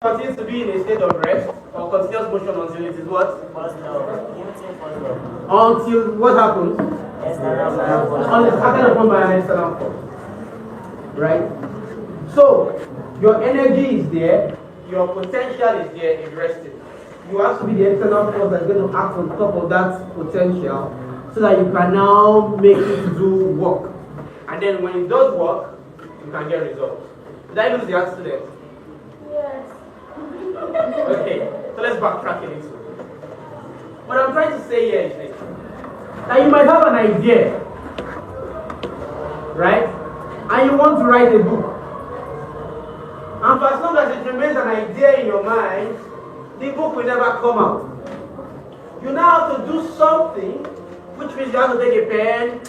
continues to be in a state of rest or continuous motion until it is what? Until what happens? Until it's acted upon by an external force. Right? So, your energy is there, your potential is there, it's resting. You have to be the external force that's going to act on top of that potential so that you can now make it do work. And then when it does work, you can get results. Did I lose the art student? Yes. Okay, so let's backtrack a little. What I'm trying to say here is this. Now you might have an idea, right? And you want to write a book. And for as long as it remains an idea in your mind, the book will never come out. You now have to do something, which means you have to take a pen,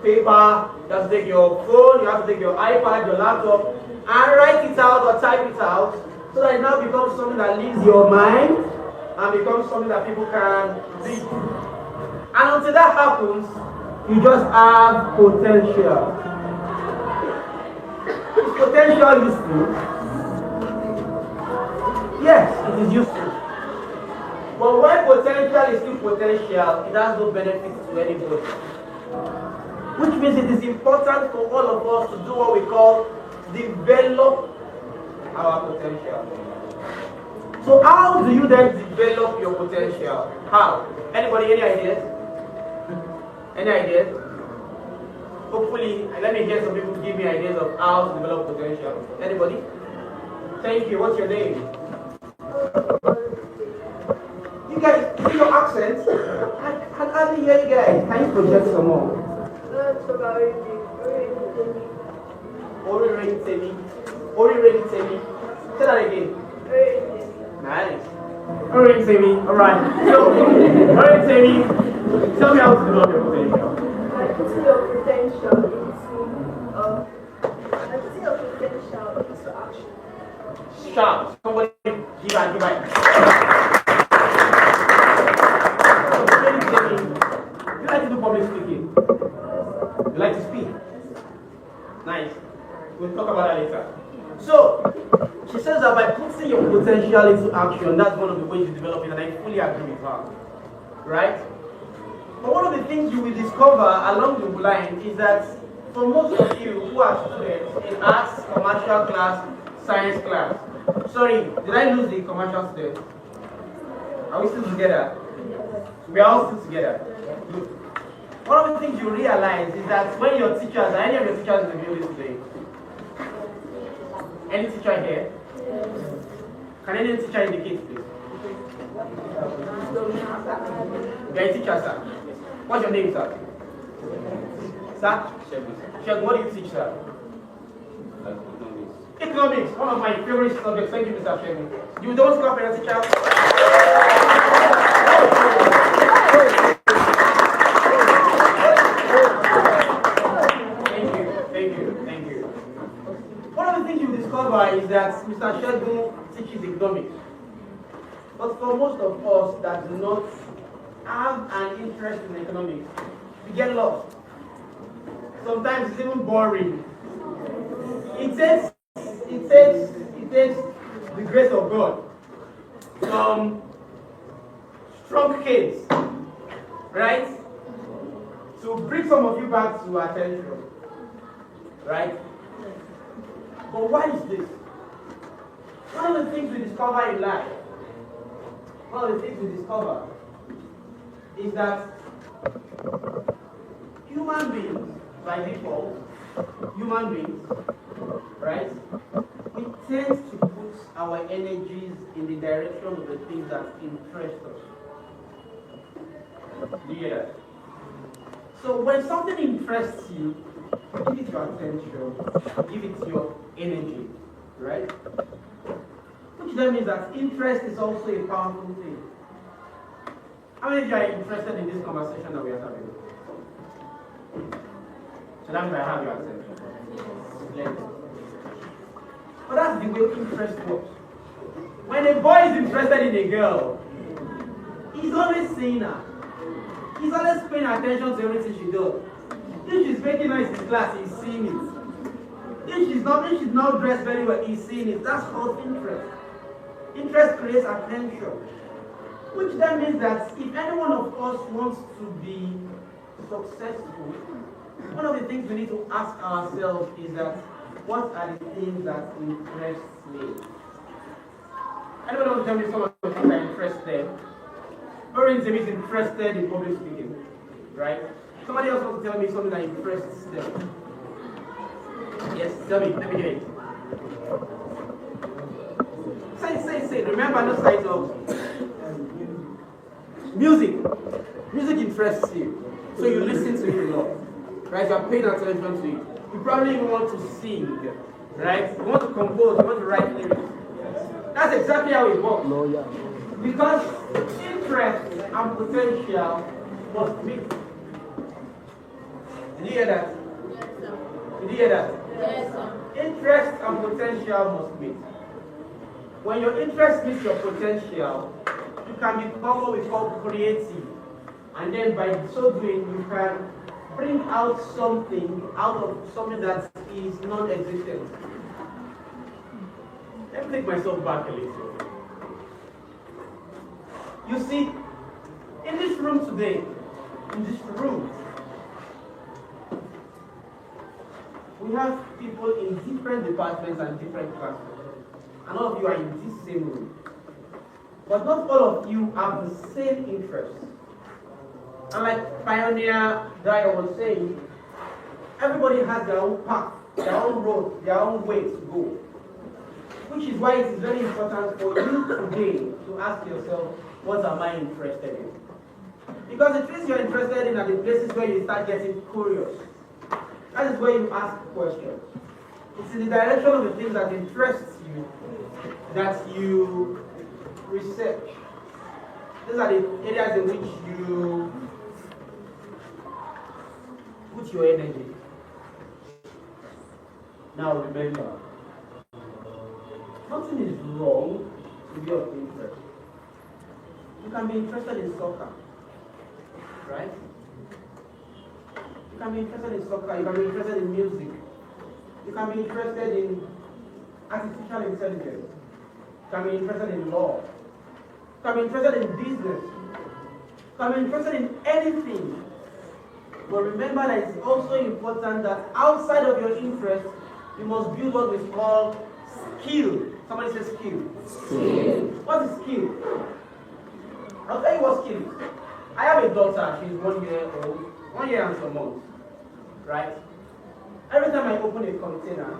paper, you have to take your phone, you have to take your iPad, your laptop, and write it out or type it out, so that it now becomes something that leaves your mind and becomes something that people can read. And until that happens, you just have potential. Is potential useful? Yes, it is useful. But when potential is still potential, it has no benefit to anybody. Which means it is important for all of us to do what we call develop our potential. So how do you then develop your potential? How? Anybody, any ideas? Any ideas? Hopefully, let me hear some people give me ideas of how to develop potential. Anybody? Thank you. What's your name? You guys, see your accents? I can hardly hear you guys. Can you project some more? Ori say that again. Nice. Ori Temi. Alright. So, Ori Temi, tell me how to develop your potential. Putting your potential into action. Sharp. Somebody give back. You like to do public speaking? You like to speak? Nice. We'll talk about that later. So, she says that by putting your potential into action, that's one of the ways you develop it, and I fully agree with her. Right? But one of the things you will discover along the line is that for most of you who are students in arts, commercial class, science class, sorry, did I lose the commercial students? Are we still together? We are all still together. Good. One of the things you realize is that when your teachers, are any of your teachers in the building today? Any teacher here? Can any teacher indicate, please? You're a teacher, sir. What's your name, sir? Sir? Shegun, what do you teach, sir? Economics, one of my favorite subjects. Thank you, Mr. Shegun. You don't clap for your teacher? Thank you. One of the things you discover is that Mr. Shegun teaches economics. But for most of us that do not have an interest in economics, we get lost. Sometimes it's even boring. It takes the grace of God, some strong kids, right, to bring some of you back to attention, right? But why is this? One of the things we discover in life, is that human beings, by default, right, we tend to put our energies in the direction of the things that interest us. Do you hear that? So when something interests you, give it your attention, give it your energy, right? Which then means that interest is also a powerful thing. How many of you are interested in this conversation that we are having? So that means I have your attention. But that's the way interest works. When a boy is interested in a girl, he's always seeing her. He's always paying attention to everything she does. If she's making noise in class, he's seeing it. If she's not dressed very well, he's seeing it. That's called interest. Interest creates attention, which then means that if any one of us wants to be successful, one of the things we need to ask ourselves is that, what are the things that interest me? Anyone want to tell me some of the things that interest them? Orange is interested in public speaking, right? Somebody else wants to tell me something that interests them. Yes, tell me, let me hear it. Say. Remember, no side of music. Music interests you, so you listen to it a lot, right? You are paying attention to it. You probably even want to sing, right? You want to compose, you want to write lyrics. That's exactly how it works. No, yeah. Because interest and potential must meet. Did you hear that? Yes, sir. Did you hear that? Yes, sir. Interest and potential must meet. When your interest meets your potential, you can become what we call creative. And then by so doing, you can bring out something out of something that is non-existent. Let me take myself back a little. You see, in this room today, we have people in different departments and different classes. And all of you are in this same room. But not all of you have the same interests. And like Pioneer Dyer was saying, everybody has their own path, their own road, their own way to go. Which is why it is very important for you today to ask yourself, what am I interested in? Because the things you're interested in are the places where you start getting curious. That is where you ask questions. It's in the direction of the things that interests you that you research. These are the areas in which you put your energy. Now remember, nothing is wrong to be of interest. You can be interested in soccer, right? You can be interested in soccer, you can be interested in music, you can be interested in artificial intelligence, you can be interested in law, you can be interested in business, you can be interested in anything. But remember that it's also important that outside of your interest, you must build what we call skill. Somebody says skill. Skill. What is skill? I'll tell you what skill is. I have a daughter, she's 1 year old, 1 year and some months, right? Every time I open a container,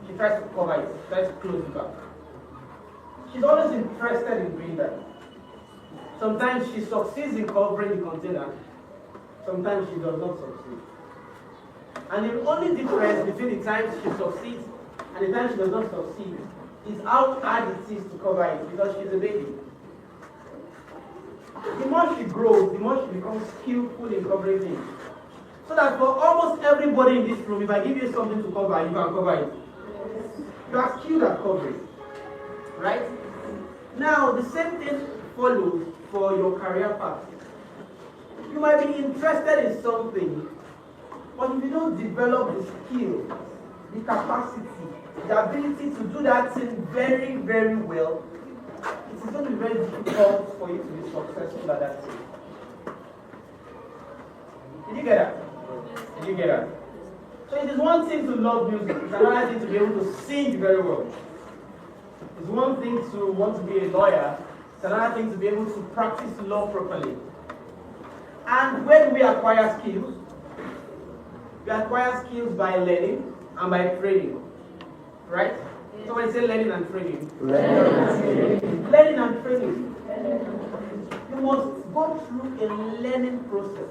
she tries to cover it, tries to close it up. She's always interested in doing that. Sometimes she succeeds in covering the container, sometimes she does not succeed. And the only difference between the times she succeeds and the times she does not succeed is how hard it is to cover it, because she's a baby. The more she grows, the more she becomes skillful in covering things. So that for almost everybody in this room, if I give you something to cover, you can cover it. You are skilled at covering. Right? Now, the same thing follows for your career path. You might be interested in something, but if you don't develop the skill, the capacity, the ability to do that thing very, very well, it is going to be very difficult for you to be successful at that thing. Did you get that? Did you get that? So it is one thing to love music, it's another thing to be able to sing very well. It's one thing to want to be a lawyer, it's another thing to be able to practice law properly. And where do we acquire skills? We acquire skills by learning and by training. Right? So when I say learning and training, learning and training. You must go through a learning process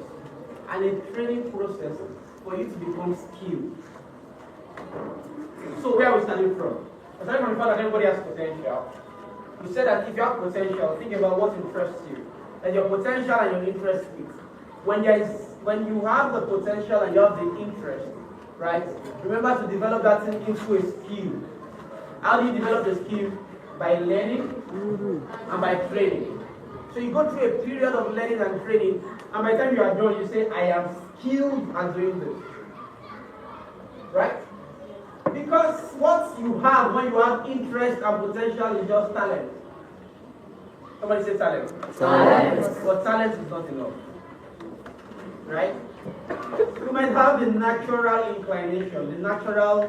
and a training process for you to become skilled. So where are we starting from? We're starting from the fact that everybody has potential. You said that if you have potential, think about what interests you. And your potential and your interest meet. When you have the potential and you have the interest, right? Remember to develop that thing into a skill. How do you develop the skill? By learning and by training. So you go through a period of learning and training, and by the time you are done, you say, I am skilled at doing this. Right? Because what you have when you have interest and potential is just talent. Somebody say talent. Talent. But talent is not enough. Right? You might have the natural inclination, the natural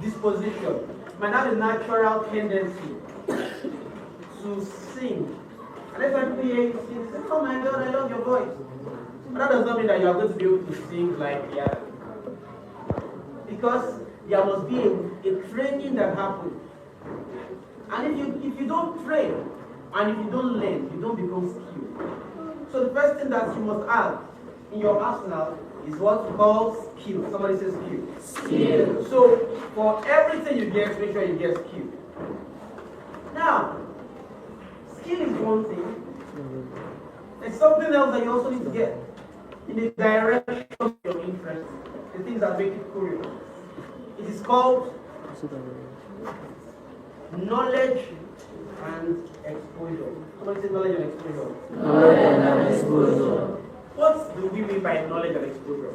disposition. You might have the natural tendency to sing. And that's why people hear you sing, say, oh my God, I love your voice. But that does not mean that you are going to be able to sing like the other. Because there must be a training that happens. And if you don't train, and if you don't learn, you don't become skilled. So the first thing that you must have in your arsenal is what we call skill. Somebody says skill. Skill. So for everything you get, make sure you get skill. Now, skill is one thing. There's something else that you also need to get in the direction of your interest, the things that make you curious. It is called knowledge and exposure. Somebody say knowledge and exposure. Knowledge and exposure. What do we mean by knowledge and exposure?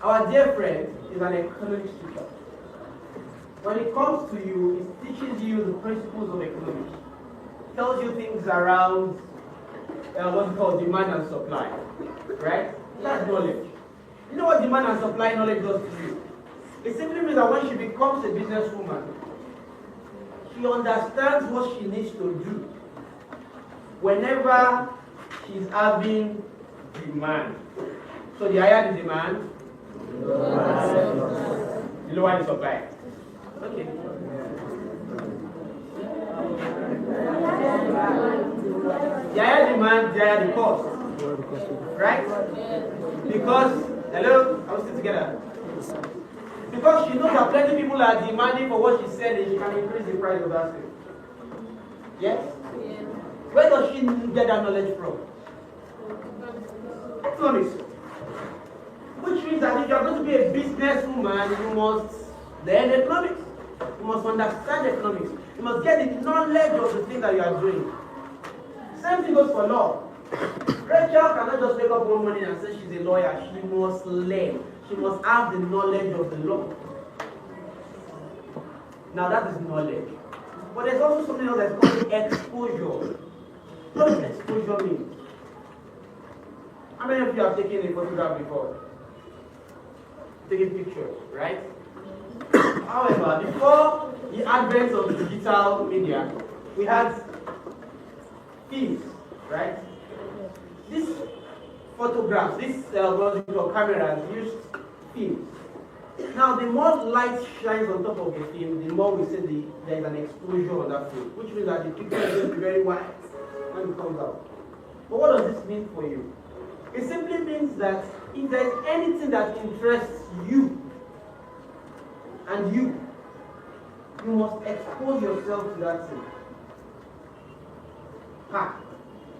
Our dear friend is an economics teacher. When it comes to you, it teaches you the principles of economics. It tells you things around what's called demand and supply. Right? That's knowledge. You know what demand and supply knowledge does to you? It simply means that when she becomes a businesswoman, she understands what she needs to do whenever she's having demand. So the higher the demand, the lower the supply. Okay. The higher demand, the higher the cost. Right? Because, hello, are we still together? Because she knows that plenty of people are demanding for what she's selling, she can increase the price of that thing. Yes? Where does she get that knowledge from? Economics. Which means that if you are going to be a businesswoman, you must learn economics. You must understand economics. You must get the knowledge of the thing that you are doing. Same thing goes for law. Rachel cannot just wake up one morning and say she's a lawyer. She must learn. She must have the knowledge of the law. Now that is knowledge. But there's also something else that's called exposure. What does exposure mean? How many of you have taken a photograph before? Taking pictures, right? However, before the advent of digital media, we had films, right? These photographs, these cameras used films. Now, the more light shines on top of the film, the more we say there is an exposure on that film, which means that the picture is going to be very white when it comes out. But what does this mean for you? It simply means that if there is anything that interests you, and you must expose yourself to that thing.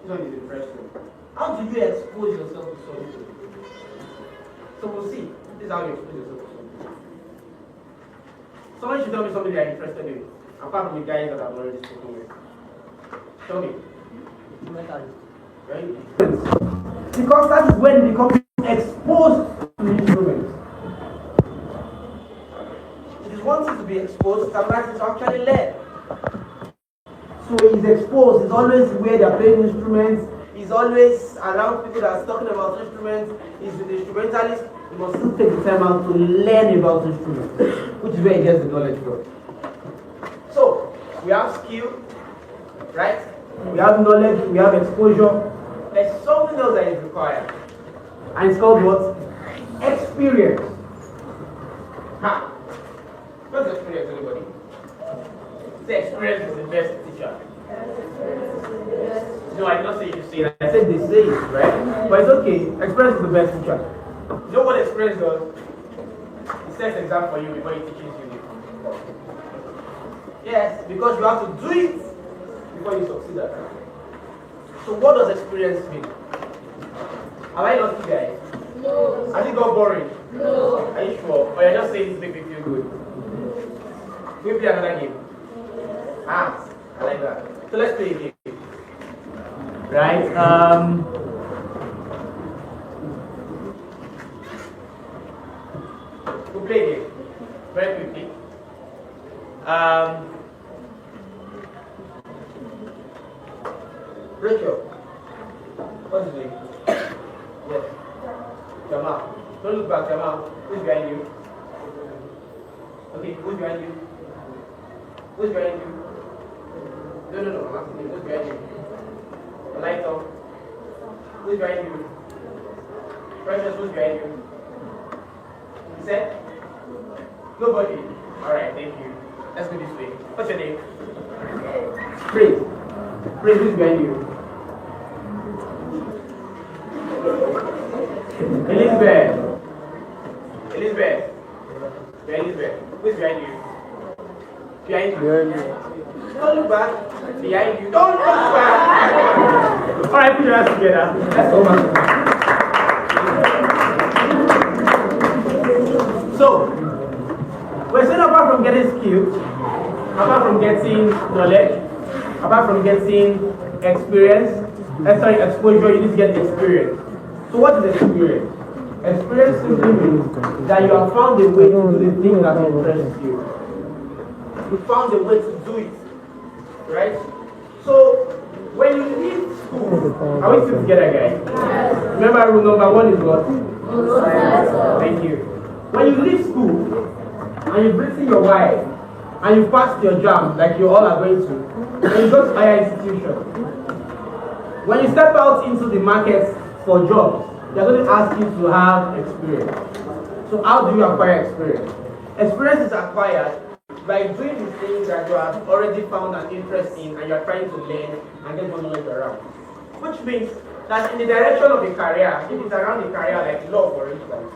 This one is interesting. How do you expose yourself to something? So we'll see. This is how you expose yourself to something. Someone should tell me something they are interested in, apart from the guys that I've already spoken with. Tell me. Right? Because that is when you become exposed to instruments. It is one thing to be exposed, sometimes it's actually led. So he's exposed, he's always where they're playing instruments, he's always around people that are talking about instruments, he's with the instrumentalist. You must still take the time out to learn about instruments, which is where he gets the knowledge from. So, we have skill, right? We have knowledge, we have exposure. There's something else that is required. And it's called what? Experience. What's experience, anybody? Say experience is the best teacher. No, I did not say you say it. I said they say it, right? But it's okay. Experience is the best teacher. You know what experience does? It sets an exam for you before it teaches you. Yes, because you have to do it before you succeed at it. So what does experience mean? Am I lucky, guys? No. Has it got boring? No. Are you sure? Or you're just saying this make me feel good? We'll play another game. I like that. So let's play a game. Right? We'll play a game very quickly. Rachel, what's his name? Yes. Jamal. Don't look back, Jamal. Who's behind you? Okay, who's behind you? Who's behind you? No, I'm asking you. Who's behind you? Light off. Who's behind you? Precious, who's behind you? You said? Nobody. Alright, thank you. Let's go this way. What's your name? Praise. Praise, who's behind you? Elizabeth. Elizabeth. Elizabeth. Who's behind you? Behind you. Don't look back. Behind you. Don't look back. Alright, put your hands together. Let's go back. So, we're saying apart from getting skills, apart from getting knowledge, apart from getting exposure, you need to get experience. So what is experience? Experience simply means that you have found a way to do the thing that interests you. You found a way to do it. Right? So, when you leave school, are we still together, guys? Yes. Remember, rule number 1 is what? Thank you. When you leave school, and you've written your wife, and you passed your JAM, like you all are going to, when you go to higher institution, when you step out into the market for jobs, they're going to ask you to have experience. So how do you acquire experience? Experience is acquired by doing the things that you have already found an interest in and you're trying to learn and get more knowledge around. Which means that in the direction of a career, if it's around a career like law for instance,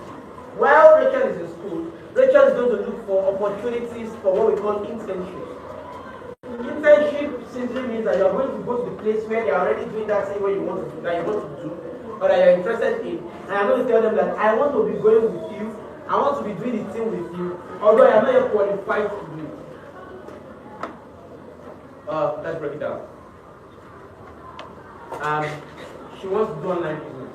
while Rachel is in school, Rachel is going to look for opportunities for what we call internship. Internship simply means that you're going to go to the place where they're already doing that thing where you want to do, or that you're interested in, and I'm going to tell them that I want to be going with you, I want to be doing the thing with you, although I am not yet qualified to do it. Let's break it down. She wants to do online business.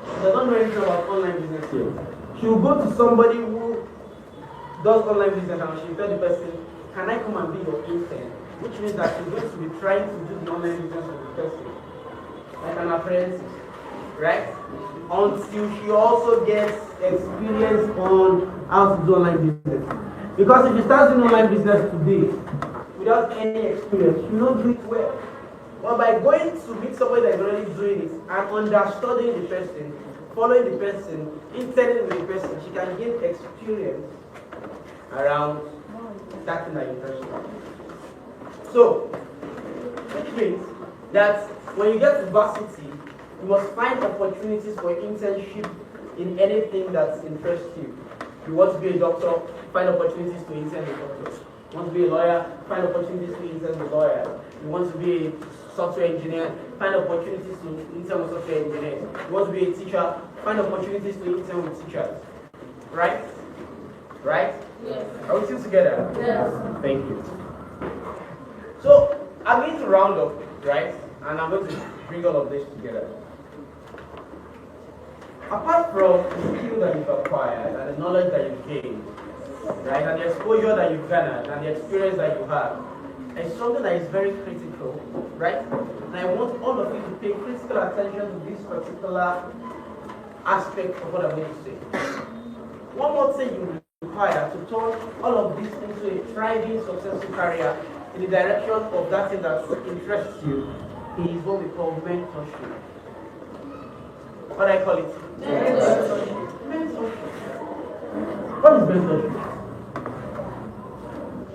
She doesn't know anything about online business here. She will go to somebody who does online business and she will tell the person, can I come and be your intern? Which means that she's going to be trying to do the online business with the person, like an apprentice, right? Until she also gets experience on how to do online business. Because if she starts doing online business today, without any experience, she will not do it well. But by going to meet somebody that's already doing it and understanding the person, following the person, interning with the person, she can gain experience around that thing that interests you. So, which means that when you get to varsity, you must find opportunities for internship in anything that interests you. You want to be a doctor, find opportunities to intern with doctors. You want to be a lawyer, find opportunities to intern with lawyers. You want to be a software engineer, find opportunities to intern with software engineers. You want to be a teacher, find opportunities to intern with teachers. Right? Right? Yes. Are we still together? Yes. Thank you. So, I'm going to round up, right? And I'm going to bring all of this together. Apart from the skill that you've acquired and the knowledge that you've gained, right, and the exposure that you've garnered and the experience that you have, it's something that is very critical, right? And I want all of you to pay critical attention to this particular aspect of what I'm going to say. One more thing you require to turn all of this into a thriving, successful career in the direction of that thing that interests you is what we call mentorship. What do I call it? Mentorship. Mentorship. What is mentorship?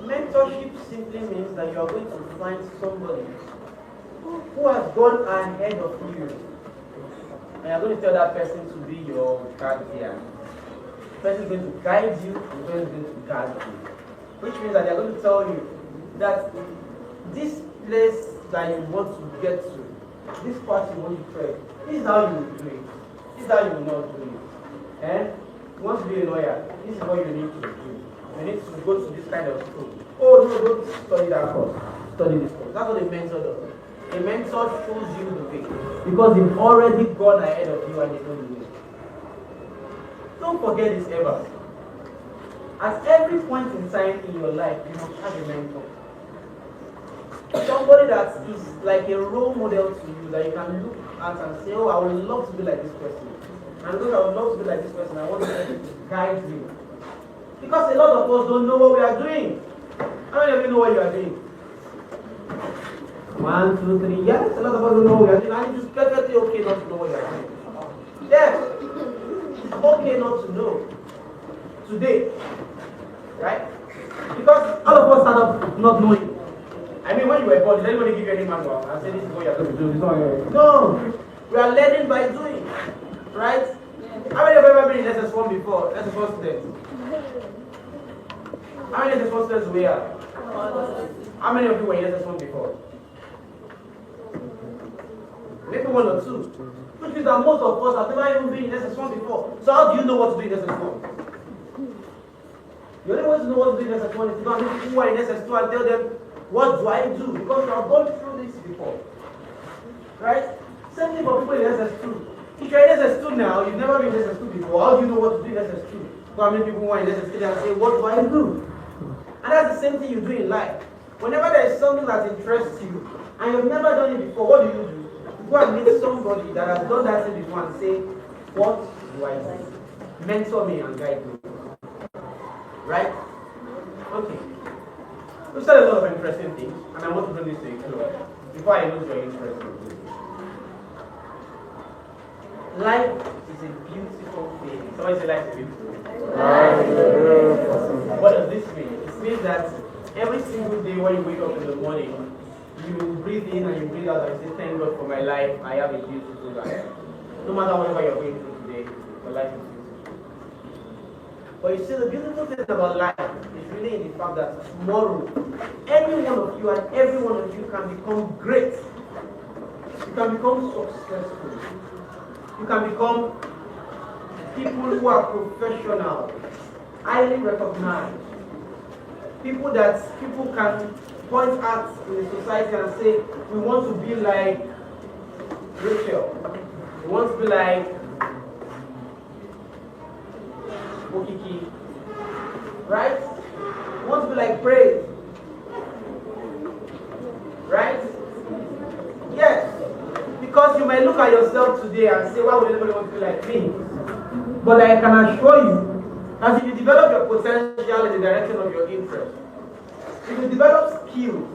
Mentorship simply means that you are going to find somebody who has gone ahead of you. And you are going to tell that person to be your guardian. The person is going to guide you, the person is going to guard you. Which means that they are going to tell you that this place that you want to get to, this part you want to tread, this is how you will do it. This is how you will not do it. And you want to be a lawyer, this is what you need to do. You need to go to this kind of school. Oh no, don't study that course. Study this course. That's what a mentor does. A mentor shows you the way. Because they've already gone ahead of you and they don't do it. Don't forget this ever. At every point in time in your life, you must have a mentor. Somebody that is like a role model to you that you can look at and say, oh, I would love to be like this person. And because I would love to be like this person, I want to guide you. Because a lot of us don't know what we are doing. How many of you know what you are doing? 1, 2, 3. Yes, a lot of us don't know what we are doing. And it is perfectly okay not to know what you are doing. Yes, it's okay not to know. Today, right? Because all of us start up not knowing. I mean, when you were born, did anybody give you any manual and say this is what you are going to do? No, we are learning by doing, right? How many of you have ever been in SS1 before? SS1 students. How many SS1 students were here? How many of you were in SS1 before? Maybe 1 or 2. Which means that most of us have never even been in SS1 before. So how do you know what to do in SS1? The only way to know what to do in SS1 is to go and meet people who are in SS2 and tell them, what do I do? Because you have gone through this before. Right? Same thing for people in SS2. If you're in SS2 now, you've never been in SS2 before, how do you know what to do in SS2? Go and meet people who are in SS3 and say, what do I do? And that's the same thing you do in life. Whenever there is something that interests you, and you've never done it before, what do? You go and meet somebody that has done that thing before and say, what do I do? Mentor me and guide me. Right? Okay. We've said a lot of interesting things, and I want to bring this to a close before I lose your interest in this. Life is a beautiful thing. Somebody say life is beautiful. What does this mean? It means that every single day when you wake up in the morning, you breathe in and you breathe out and you say, thank God for my life, I have a beautiful life. No matter whatever you're going through today, your life is beautiful. But you see, the beautiful thing about life is really in the fact that tomorrow, any one of you and every one of you can become great. You can become successful. You can become people who are professional, highly recognized. People that people can point at in the society and say, we want to be like Rachel. We want to be like Okiki, right? You want to be like Praise, right? Yes, because you might look at yourself today and say, why would anybody want to be like me? But I can assure you that if you develop your potential in the direction of your interest, if you develop skills,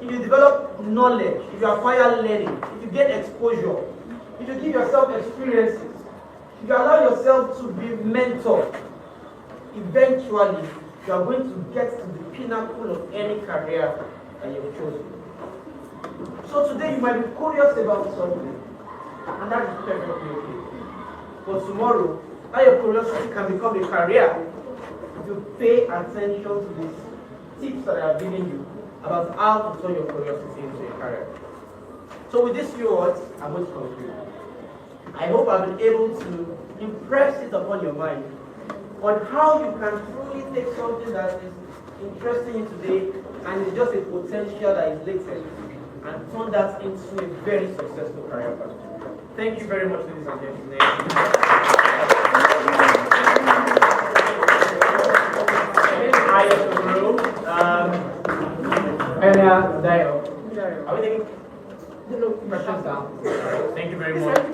if you develop knowledge, if you acquire learning, if you get exposure, if you give yourself experiences, if you allow yourself to be mentored, eventually you are going to get to the pinnacle of any career that you've chosen. So today you might be curious about something, and that is perfectly okay. But tomorrow, that your curiosity can become a career if you pay attention to these tips that I have given you about how to turn your curiosity into a career. So with these few words, I'm going to conclude. I hope I've been able to impress it upon your mind on how you can truly take something that is interesting you today and is just a potential that is latent and turn that into a very successful career path. Thank you very much, ladies and gentlemen. Ayo Sogunro, Are we taking questions down? Thank you very much.